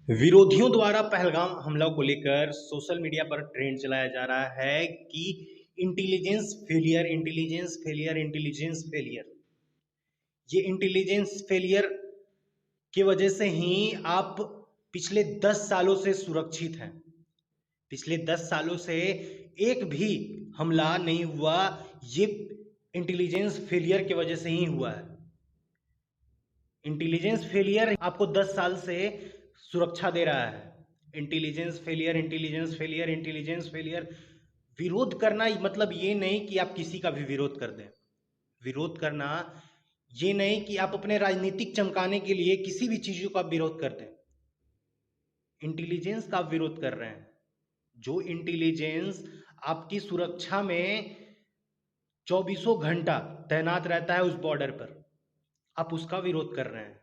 विरोधियों द्वारा पहलगाम हमला को लेकर सोशल मीडिया पर ट्रेंड चलाया जा रहा है कि intelligence failure, intelligence failure, intelligence failure. ये इंटेलिजेंस फेलियर की वजह से ही आप पिछले 10 सालों से सुरक्षित हैं। पिछले 10 सालों से एक भी हमला नहीं हुआ, ये इंटेलिजेंस फेलियर की वजह से ही हुआ है। इंटेलिजेंस फेलियर आपको 10 साल से सुरक्षा दे रहा है। Intelligence failure, intelligence failure, intelligence failure. विरोध करना मतलब ये नहीं कि आप किसी का भी विरोध कर दें। विरोध करना ये नहीं कि आप अपने राजनीतिक चमकाने के लिए किसी भी चीजों का विरोध कर दें। इंटेलिजेंस का आप विरोध कर रहे हैं। जो इंटेलिजेंस आपकी सुरक्षा में चौबीसों घंटा तैनात रहता है उस बॉर्डर पर, आप उसका विरोध कर रहे हैं।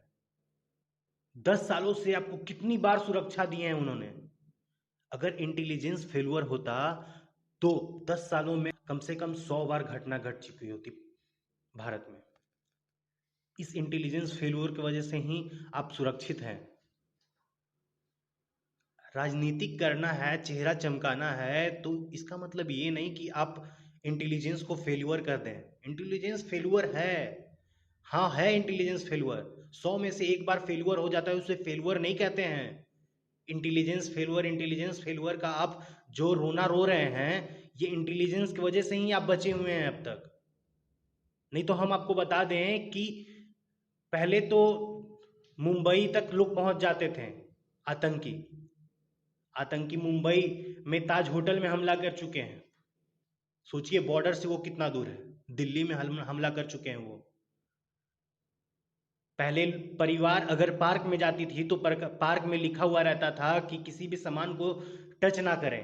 10 सालों से आपको कितनी बार सुरक्षा दी है उन्होंने। अगर इंटेलिजेंस फेलुअर होता तो 10 सालों में कम से कम 100 बार घटना घट चुकी होती भारत में। इस इंटेलिजेंस फेलुअर की वजह से ही आप सुरक्षित हैं। राजनीतिक करना है, चेहरा चमकाना है, तो इसका मतलब ये नहीं कि आप इंटेलिजेंस को फेलुअर कर दें। इंटेलिजेंस फेलुअर है, हाँ है इंटेलिजेंस फेलुअर। 100 में से एक बार फेलुअर हो जाता है, उसे फेलुअर नहीं कहते हैं। इंटेलिजेंस फेलुअर, इंटेलिजेंस फेलुअर का आप जो रोना रो रहे हैं, ये इंटेलिजेंस की वजह से ही आप बचे हुए हैं अब तक। नहीं तो हम आपको बता दें कि पहले तो मुंबई तक लोग पहुंच जाते थे। आतंकी आतंकी मुंबई में ताज होटल में हमला कर चुके हैं। सोचिए बॉर्डर से वो कितना दूर है। दिल्ली में हमला कर चुके हैं वो। पहले परिवार अगर पार्क में जाती थी तो पार्क में लिखा हुआ रहता था कि किसी भी सामान को टच ना करें,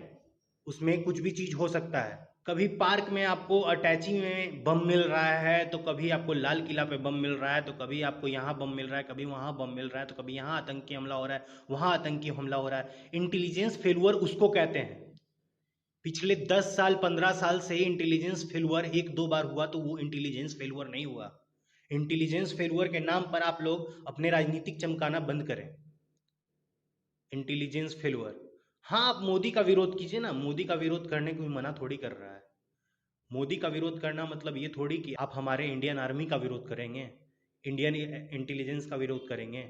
उसमें कुछ भी चीज हो सकता है। कभी पार्क में आपको अटैची में बम मिल रहा है, तो कभी आपको लाल किला पे बम मिल रहा है, तो कभी आपको यहाँ बम मिल रहा है, कभी वहाँ बम मिल रहा है, तो कभी यहाँ आतंकी हमला हो रहा है, वहाँ आतंकी हमला हो रहा है। इंटेलिजेंस फेलुअर उसको कहते हैं। पिछले 10 साल 15 साल से इंटेलिजेंस फेलुअर एक दो बार हुआ तो वो इंटेलिजेंस फेलुअर नहीं हुआ। इंटेलिजेंस फेलुअर के नाम पर आप लोग अपने राजनीतिक चमकाना बंद करें। इंटेलिजेंस फेलुअर, हाँ आप मोदी का विरोध कीजिए ना। मोदी का विरोध करने को भी मना थोड़ी कर रहा है। मोदी का विरोध करना मतलब ये थोड़ी कि आप हमारे इंडियन आर्मी का विरोध करेंगे, इंडियन इंटेलिजेंस का विरोध करेंगे।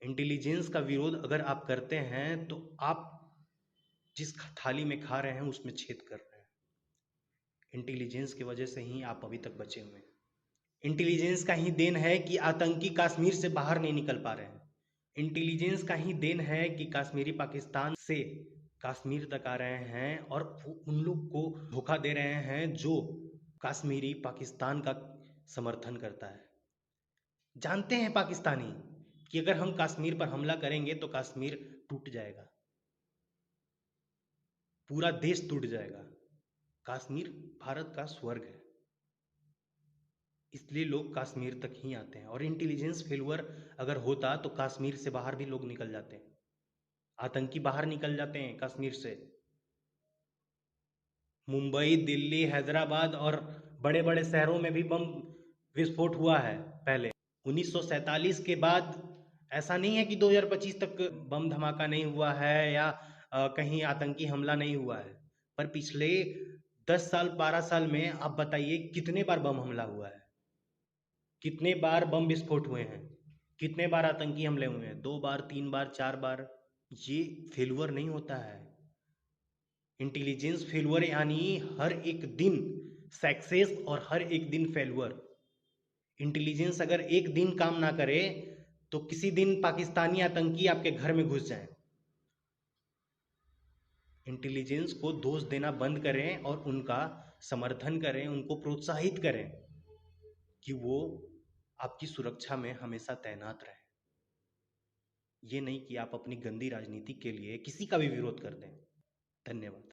इंटेलिजेंस का विरोध अगर आप करते हैं तो आप जिस थाली में खा रहे हैं उसमें छेद कर रहे हैं। इंटेलिजेंस की वजह से ही आप अभी तक बचे हुए हैं। इंटेलिजेंस का ही देन है कि आतंकी कश्मीर से बाहर नहीं निकल पा रहे हैं। इंटेलिजेंस का ही देन है कि कश्मीरी पाकिस्तान से कश्मीर तक आ रहे हैं और उन लोग को धोखा दे रहे हैं जो कश्मीरी पाकिस्तान का समर्थन करता है। जानते हैं पाकिस्तानी कि अगर हम कश्मीर पर हमला करेंगे तो कश्मीर टूट जाएगा, पूरा देश टूट जाएगा। कश्मीर भारत का स्वर्ग है, इसलिए लोग कश्मीर तक ही आते हैं। और इंटेलिजेंस फेलुअर अगर होता तो कश्मीर से बाहर भी लोग निकल जाते हैं। आतंकी बाहर निकल जाते हैं कश्मीर से। मुंबई, दिल्ली, हैदराबाद और बड़े बड़े शहरों में भी बम विस्फोट हुआ है पहले। 1947 के बाद ऐसा नहीं है कि 2025 तक बम धमाका नहीं हुआ है या कहीं आतंकी हमला नहीं हुआ है। पर पिछले 10 साल 12 साल में आप बताइए कितने बार बम हमला हुआ है, कितने बार बम विस्फोट हुए हैं, कितने बार आतंकी हमले हुए हैं। 2 बार, 3 बार, 4 बार। ये फेलुअर नहीं होता है। इंटेलिजेंस फेलुअर यानी हर एक दिन सक्सेस और हर एक दिन फेलुअर। इंटेलिजेंस अगर एक दिन काम ना करे तो किसी दिन पाकिस्तानी आतंकी आपके घर में घुस जाए। इंटेलिजेंस को दोष देना बंद करें और उनका समर्थन करें, उनको प्रोत्साहित करें कि वो आपकी सुरक्षा में हमेशा तैनात रहे। ये नहीं कि आप अपनी गंदी राजनीति के लिए किसी का भी विरोध कर दें। धन्यवाद।